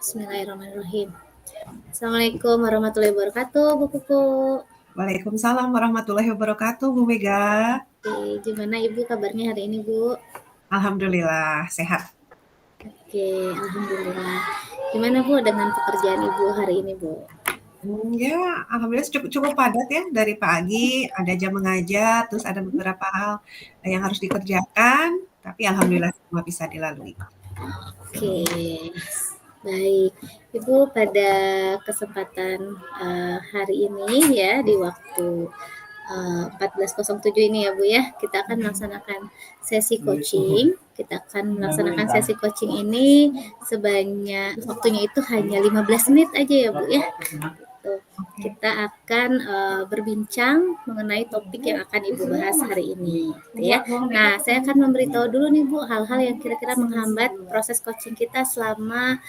Bismillahirrahmanirrahim. Assalamualaikum warahmatullahi wabarakatuh, Bu Kuku. Waalaikumsalam warahmatullahi wabarakatuh, Bu Mega. Oke, gimana Ibu kabarnya hari ini, Bu? Alhamdulillah sehat. Oke, alhamdulillah. Gimana Bu dengan pekerjaan Ibu hari ini, Bu? Ya, alhamdulillah cukup cukup padat ya dari pagi, ada jam mengajar, terus ada beberapa hal yang harus dikerjakan, tapi alhamdulillah semua bisa dilalui. Oke, baik. Ibu pada kesempatan hari ini ya di waktu 14.07 ini ya Bu ya, kita akan melaksanakan sesi coaching. Kita akan melaksanakan sesi coaching ini sebanyak waktunya itu hanya 15 menit aja ya Bu ya. Kita akan berbincang mengenai topik yang akan Ibu bahas hari ini, ya. Nah, saya akan memberitahu dulu nih Bu hal-hal yang kira-kira menghambat proses coaching kita selama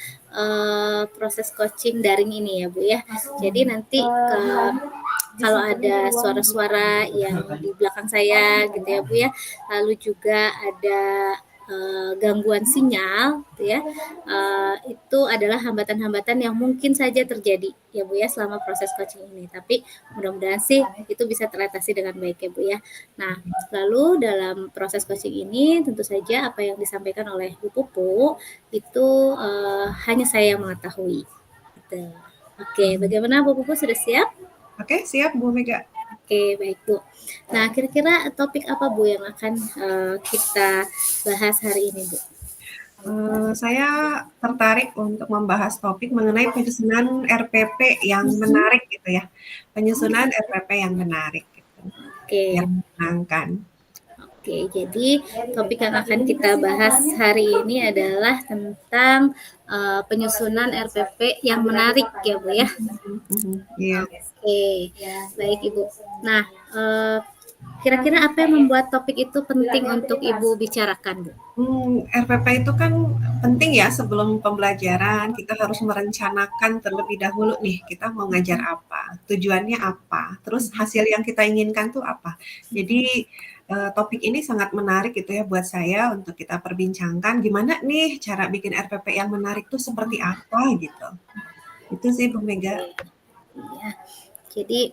proses coaching daring ini ya Bu ya. Jadi nanti kalau ada suara-suara yang di belakang saya gitu ya Bu ya, lalu juga ada gangguan sinyal gitu ya, itu adalah hambatan-hambatan yang mungkin saja terjadi ya Bu ya selama proses coaching ini, tapi mudah-mudahan sih itu bisa teratasi dengan baik ya Bu ya. Nah, lalu dalam proses coaching ini tentu saja apa yang disampaikan oleh Bu Pupu itu hanya saya yang mengetahui gitu. Oke, bagaimana Bu Pupu, sudah siap? Oke, siap Bu Mega. Oke, baik Bu. Nah, kira-kira topik apa Bu yang akan kita bahas hari ini Bu? Saya tertarik untuk membahas topik mengenai penyusunan RPP yang menarik gitu ya. Penyusunan RPP yang menarik gitu. Oke. Yang menyenangkan. Oke, jadi topik yang akan kita bahas hari ini adalah tentang penyusunan RPP yang menarik ya Bu ya. Iya. Oke, baik Ibu. Nah, kira-kira apa yang membuat topik itu penting untuk Ibu bicarakan Bu? RPP itu kan penting ya sebelum pembelajaran, kita harus merencanakan terlebih dahulu nih, kita mau ngajar apa, tujuannya apa, terus hasil yang kita inginkan tuh apa. Jadi topik ini sangat menarik gitu ya buat saya untuk kita perbincangkan, gimana nih cara bikin RPP yang menarik tuh seperti apa gitu. Itu sih Bu Mega. Ya, jadi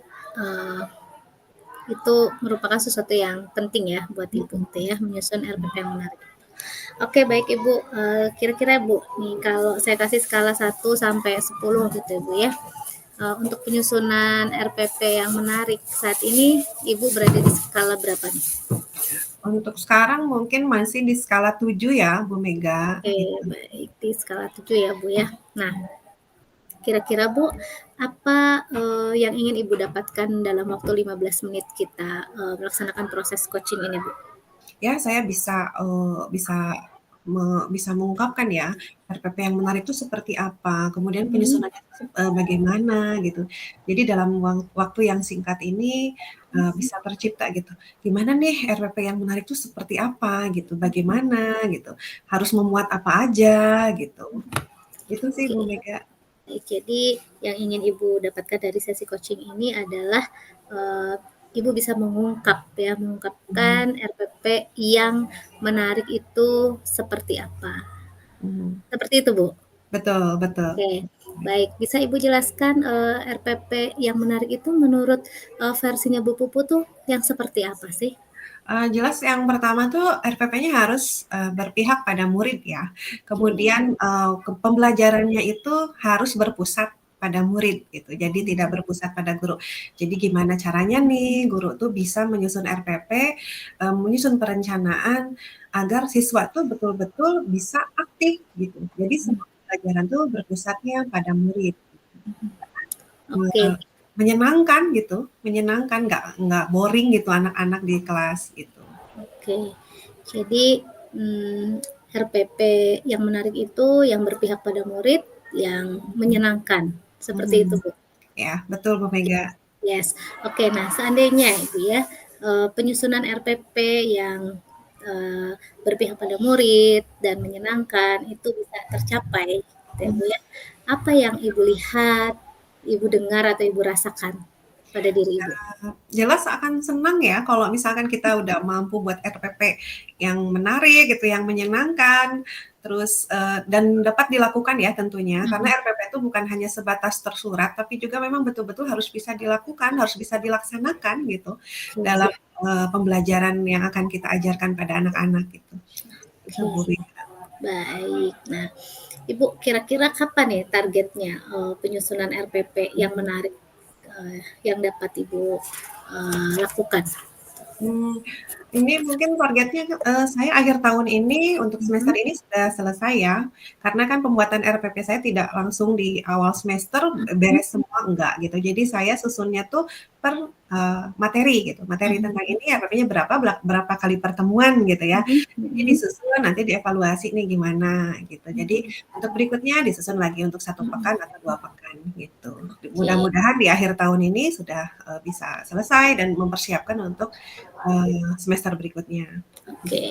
itu merupakan sesuatu yang penting ya buat Ibu gitu ya, menyusun RPP yang menarik. Oke, baik Ibu. Kira-kira Bu, nih kalau saya kasih skala 1 sampai 10 gitu Bu ya. Untuk penyusunan RPP yang menarik saat ini, Ibu berada di skala berapa nih? Untuk sekarang mungkin masih di skala 7 ya Bu Mega. Oke, baik, di skala 7 ya Bu ya. Nah, kira-kira Bu, apa yang ingin Ibu dapatkan dalam waktu 15 menit kita melaksanakan proses coaching ini Bu? Ya, saya bisa mengungkapkan ya RPP yang menarik itu seperti apa, kemudian penyusunannya bagaimana gitu. Jadi dalam waktu yang singkat ini bisa tercipta gitu. Gimana nih RPP yang menarik itu seperti apa gitu, bagaimana gitu, harus memuat apa aja gitu. Itu sih Bu Mega. Jadi yang ingin Ibu dapatkan dari sesi coaching ini adalah Ibu bisa mengungkapkan RPP yang menarik itu seperti apa. Seperti itu Bu? Betul, betul. Oke, baik. Bisa Ibu jelaskan RPP yang menarik itu menurut versinya Bu Pupu tuh yang seperti apa sih? Jelas yang pertama tuh RPP-nya harus berpihak pada murid ya. Kemudian pembelajarannya itu harus berpusat pada murid gitu. Jadi tidak berpusat pada guru. Jadi gimana caranya nih guru tuh bisa menyusun RPP, menyusun perencanaan agar siswa tuh betul-betul bisa aktif gitu. Jadi semua pelajaran tuh berpusatnya pada murid. Oke. Menyenangkan gitu, menyenangkan, nggak boring gitu anak-anak di kelas gitu. Oke, jadi RPP yang menarik itu yang berpihak pada murid, yang menyenangkan, seperti itu Bu? Ya, betul Bu Mega. Yes, oke. Nah seandainya Ibu ya, penyusunan RPP yang berpihak pada murid dan menyenangkan itu bisa tercapai gitu ya Bu ya, apa yang Ibu lihat, Ibu dengar, atau Ibu rasakan? pada diri Ibu? Jelas akan senang ya kalau misalkan kita udah mampu buat RPP yang menarik gitu, yang menyenangkan, terus, dan dapat dilakukan ya tentunya, karena RPP itu bukan hanya sebatas tersurat, tapi juga memang betul-betul harus bisa dilakukan, harus bisa dilaksanakan gitu, dalam, pembelajaran yang akan kita ajarkan pada anak-anak gitu. Itu Bu Oke, Mega. baik. Nah, Ibu kira-kira kapan ya targetnya, penyusunan RPP yang menarik, yang dapat Ibu, lakukan? Mmm, ini mungkin targetnya, saya akhir tahun ini untuk semester Mhm, ini sudah selesai ya, karena kan pembuatan RPP saya tidak langsung di awal semester mhm, beres semua, enggak gitu. Jadi saya susunnya tuh per, materi gitu, materi mhm, tentang ini RPP-nya berapa, berapa kali pertemuan gitu ya. mhm, Jadi mhm, disusun, nanti dievaluasi nih gimana gitu. Jadi untuk berikutnya disusun lagi untuk 1 pekan atau 2 pekan gitu. oke, Mudah-mudahan di akhir tahun ini sudah, bisa selesai dan mempersiapkan untuk semester berikutnya. oke,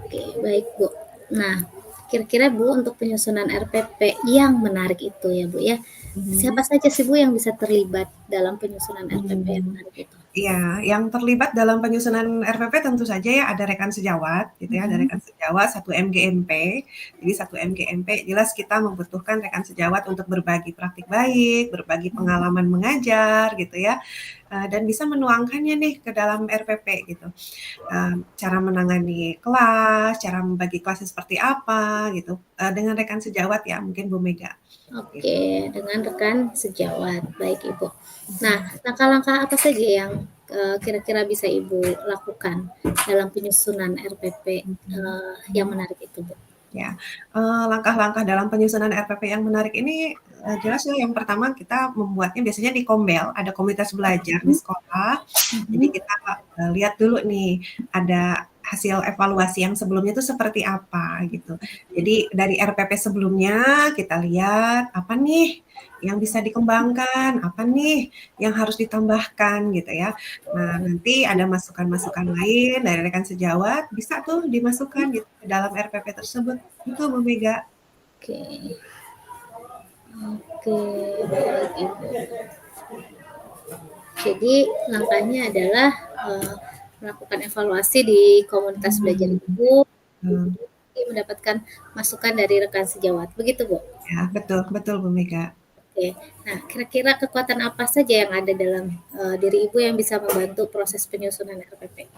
oke, baik Bu. Nah, kira-kira Bu untuk penyusunan RPP yang menarik itu ya Bu ya, Mhm. siapa saja sih Bu yang bisa terlibat dalam penyusunan RPP yang Mmm, menarik itu? iya, yang terlibat dalam penyusunan RPP tentu saja ya ada rekan sejawat gitu ya, ada Mhm, rekan sejawat, 1 MGMP. Jadi 1 MGMP jelas kita membutuhkan rekan sejawat untuk berbagi praktik baik, berbagi pengalaman mengajar gitu ya, dan bisa menuangkannya nih ke dalam RPP gitu. Cara menangani kelas, cara membagi kelasnya seperti apa gitu, dengan rekan sejawat ya mungkin Bu Mega, oke, gitu. dengan rekan sejawat, baik Ibu. Nah, langkah-langkah apa saja yang, kira-kira bisa Ibu lakukan dalam penyusunan RPP, Mhm. yang menarik itu Bu? Ya, langkah-langkah dalam penyusunan RPP yang menarik ini, jelas ya yang pertama kita membuatnya biasanya di Kombel, ada komunitas belajar di Mhm, sekolah. Jadi mhm, kita, lihat dulu nih, ada hasil evaluasi yang sebelumnya itu seperti apa gitu. Jadi dari RPP sebelumnya kita lihat, apa nih yang bisa dikembangkan, apa nih yang harus ditambahkan gitu ya. Nah, nanti ada masukan-masukan lain dari rekan sejawat, bisa tuh dimasukkan gitu ke dalam RPP tersebut. Itu Bu Mega. oke, oke, baik Ibu. Jadi langkahnya adalah, eee, melakukan evaluasi di komunitas belajar Mhm, Ibu, betul. mendapatkan masukan dari rekan sejawat, begitu Bu? Ya, betul betul Bu Mega. Oke. Nah, kira-kira kekuatan apa saja yang ada dalam, diri Ibu yang bisa membantu proses penyusunan RPP?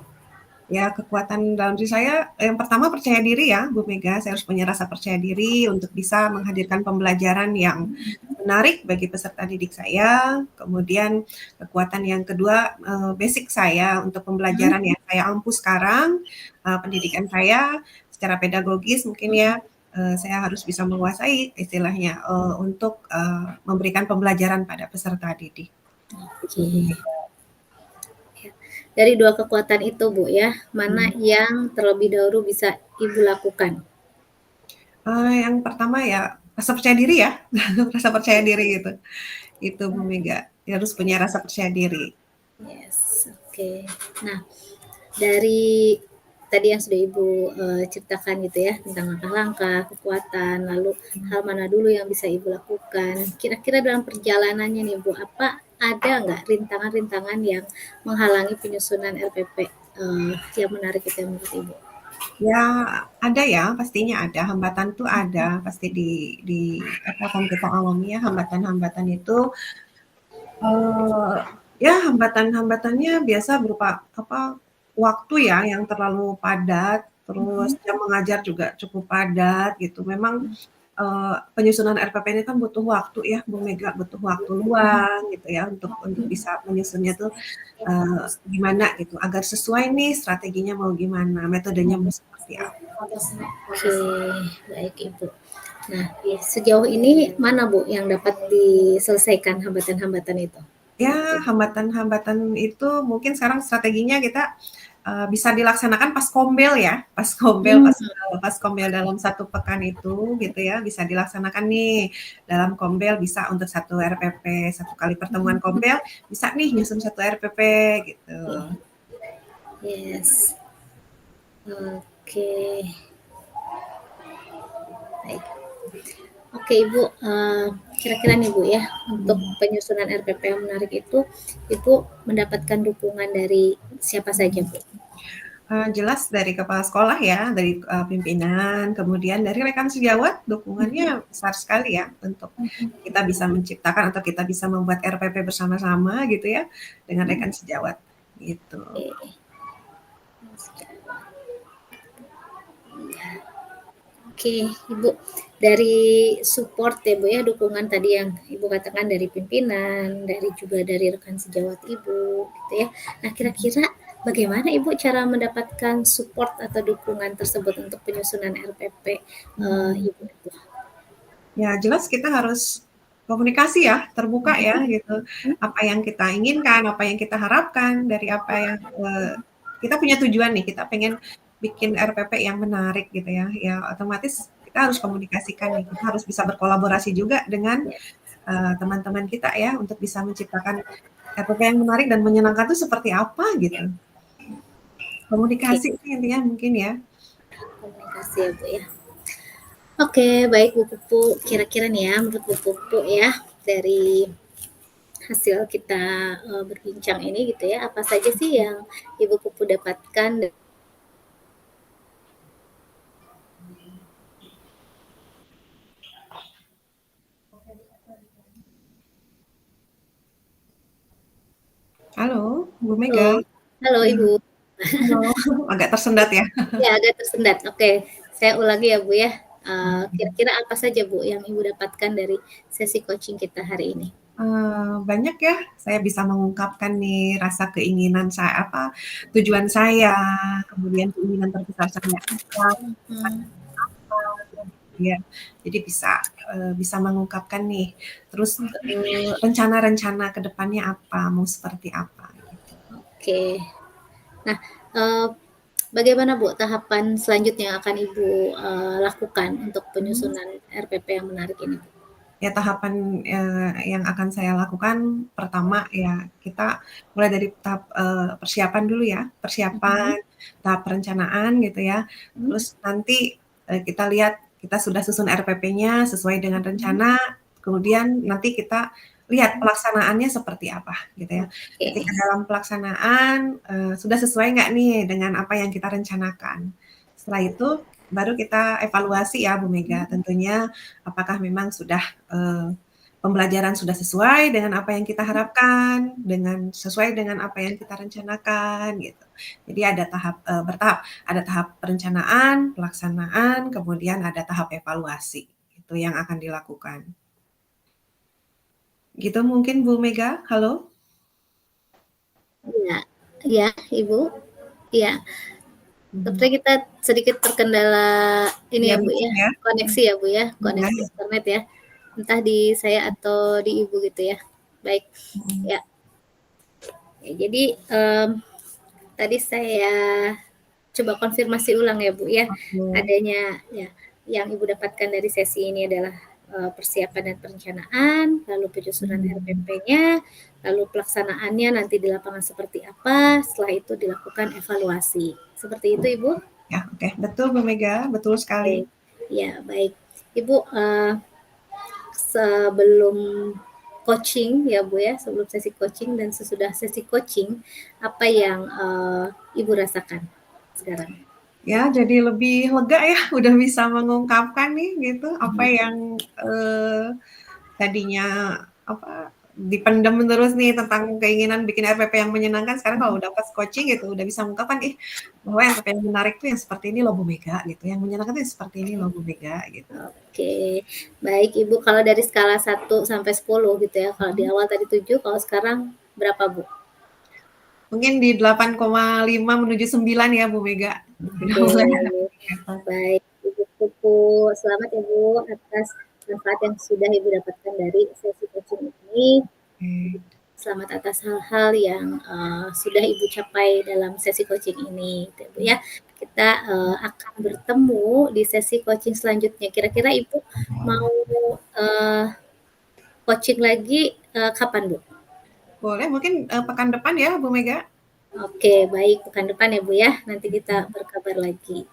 Ya, kekuatan dalam diri saya yang pertama percaya diri ya Bu Mega, saya harus punya rasa percaya diri untuk bisa menghadirkan pembelajaran yang menarik bagi peserta didik saya. Kemudian kekuatan yang kedua, basic saya untuk Mhm, pembelajaran yang saya ampu sekarang, pendidikan saya secara pedagogis mungkin ya, saya harus bisa menguasai istilahnya, untuk, memberikan pembelajaran pada peserta didik. Itu Bu oke. Mega. Ya. Dari 2 kekuatan itu, Bu, ya, mana Mhm. yang terlebih dahulu bisa Ibu lakukan? Yang pertama ya rasa percaya diri ya, rasa percaya diri gitu. Itu Bu Mega, dia harus punya rasa percaya diri. Yes, oke. Nah, dari tadi yang sudah Ibu, ceritakan gitu ya, tentang langkah-langkah, kekuatan, lalu hal mana dulu yang bisa Ibu lakukan. Kira-kira dalam perjalanannya nih, Bu, apa ada nggak rintangan-rintangan yang menghalangi penyusunan RPP, yang menarik itu menurut Ibu? Ya ada ya, pastinya ada, hambatan tuh ada, pasti di apa, akan kita alami ya hambatan-hambatan itu, eee, ya hambatan-hambatannya biasa berupa apa, waktu ya yang terlalu padat, terus Mhm, jam mengajar juga cukup padat gitu. Memang penyusunan RPP ini kan butuh waktu ya, Bu Mega, butuh waktu luang gitu ya untuk mhm. bisa menyusunnya tuh, gimana gitu, agar sesuai nih strateginya mau gimana, metodenya mau seperti apa. Oke, baik Ibu. Nah, sejauh ini mana Bu yang dapat diselesaikan hambatan-hambatan itu? Ya, hambatan-hambatan itu mungkin sekarang strateginya kita, bisa dilaksanakan pas kombel ya, Mmm, pas kombel dalam 1 pekan itu gitu ya, bisa dilaksanakan nih dalam kombel bisa untuk 1 RPP, 1 kali pertemuan kombel bisa nih nyusun 1 RPP gitu. oke. Yes. Oke, baik. Oke Ibu, kira-kira nih Bu ya, untuk penyusunan RPP yang menarik itu, Ibu mendapatkan dukungan dari siapa saja Bu? Jelas dari kepala sekolah ya, dari, pimpinan, kemudian dari rekan sejawat dukungannya besar sekali ya untuk kita bisa menciptakan atau kita bisa membuat RPP bersama-sama gitu ya, dengan rekan sejawat, gitu. Oke. Oke, Ibu, dari support ya Bu ya, dukungan tadi yang Ibu katakan dari pimpinan, juga dari rekan sejawat Ibu, gitu ya. Nah, kira-kira bagaimana Ibu cara mendapatkan support atau dukungan tersebut untuk penyusunan RPP Ibu? Ya jelas kita harus komunikasi ya, terbuka ya gitu. Apa yang kita inginkan, apa yang kita harapkan dari apa yang, kita punya tujuan nih, kita pengen bikin RPP yang menarik gitu ya, ya otomatis kita harus komunikasikan nih, kita harus bisa berkolaborasi juga dengan, teman-teman kita ya untuk bisa menciptakan RPP yang menarik dan menyenangkan itu seperti apa gitu. Oke, Komunikasi itu intinya mungkin ya. komunikasi ya Bu ya. Oke, baik Bu Pupu. Kira-kira nih ya, menurut Bu Pupu ya, dari hasil kita berbincang ini gitu ya, apa saja sih yang Ibu Pupu dapatkan? Halo, Bu Halo, Mega. halo Ya, Ibu. halo, agak tersendat ya. Ya, agak tersendat. Oke, saya ulangi ya Bu ya. Kira-kira apa saja Bu yang Ibu dapatkan dari sesi coaching kita hari ini? Banyak ya, saya bisa mengungkapkan nih rasa keinginan saya apa, tujuan saya, kemudian keinginan terbesar saya apa, Hmm, ya. Jadi bisa mengungkapkan nih, terus, rencana-rencana ke depannya apa, mau seperti apa, gitu. oke. Nah, eh, bagaimana Bu tahapan selanjutnya yang akan Ibu lakukan untuk penyusunan RPP yang menarik ini? Ya tahapan, yang akan saya lakukan pertama ya kita mulai dari tahap, persiapan dulu ya, persiapan, tahap perencanaan gitu ya. Terus nanti, kita lihat kita sudah susun RPP-nya sesuai dengan rencana, kemudian nanti kita lihat pelaksanaannya seperti apa gitu ya. Oke. Ketika dalam pelaksanaan, sudah sesuai nggak nih dengan apa yang kita rencanakan. Setelah itu baru kita evaluasi ya Bu Mega, tentunya apakah memang sudah pembelajaran sudah sesuai dengan apa yang kita harapkan, sesuai dengan apa yang kita rencanakan gitu. Jadi ada bertahap, ada tahap perencanaan, pelaksanaan, kemudian ada tahap evaluasi, itu yang akan dilakukan. Gitu mungkin Bu Mega, halo? Iya, iya Ibu. Iya, Mhm. sepertinya kita sedikit terkendala ini Ya ya Bu mungkin ya, ya. koneksi ya Bu ya, Nah, koneksi internet ya. Entah di saya atau di Ibu gitu ya. Baik, mhm. ya. Ya, jadi tadi saya coba konfirmasi ulang ya Bu ya, Oke. adanya ya yang Ibu dapatkan dari sesi ini adalah persiapan dan perencanaan, lalu penyusunan Mhm. RPP-nya, lalu pelaksanaannya nanti di lapangan seperti apa, setelah itu dilakukan evaluasi. Seperti itu Ibu? Ya, oke. Betul Bu Mega, betul sekali. Oke, ya baik. Ibu sebelum coaching ya Bu ya, sebelum sesi coaching dan sesudah sesi coaching, apa yang Ibu rasakan sekarang? Ya, jadi lebih lega ya, udah bisa mengungkapkan nih gitu, apa Mhm. yang, tadinya apa, dipendam terus nih tentang keinginan bikin RPP yang menyenangkan, sekarang kalau udah pas coaching gitu, udah bisa mengungkapkan, "Ih, bahwa RPP yang menarik tuh yang seperti ini loh Bu Mega," gitu, "yang menyenangkan tuh yang seperti ini loh Bu Mega," gitu. Oke, baik Ibu kalau dari skala 1 sampai 10 gitu ya, kalau di Mhm. awal tadi 7, kalau sekarang berapa Bu? Mungkin di 8,5 menuju 9 ya Bu Mega. Udah Oke, mulai ada peningkatan. baik Ibu Pupu, selamat ya Bu atas manfaat yang sudah Ibu dapatkan dari sesi coaching ini. Oke. Selamat atas hal-hal yang sudah Ibu capai dalam sesi coaching ini, gitu Bu ya. Kita akan bertemu di sesi coaching selanjutnya. Kira-kira Ibu mau uh, coaching lagi kapan Bu? Boleh mungkin, pekan depan ya Bu Mega? Oke, baik pekan depan ya Bu ya. Nanti kita berkabar lagi.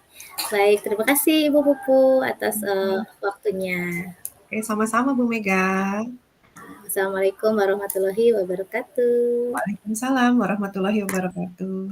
Baik, terima kasih Ibu Pupu atas waktunya. Oke, sama-sama Bu Mega. Assalamualaikum warahmatullahi wabarakatuh. Waalaikumsalam warahmatullahi wabarakatuh.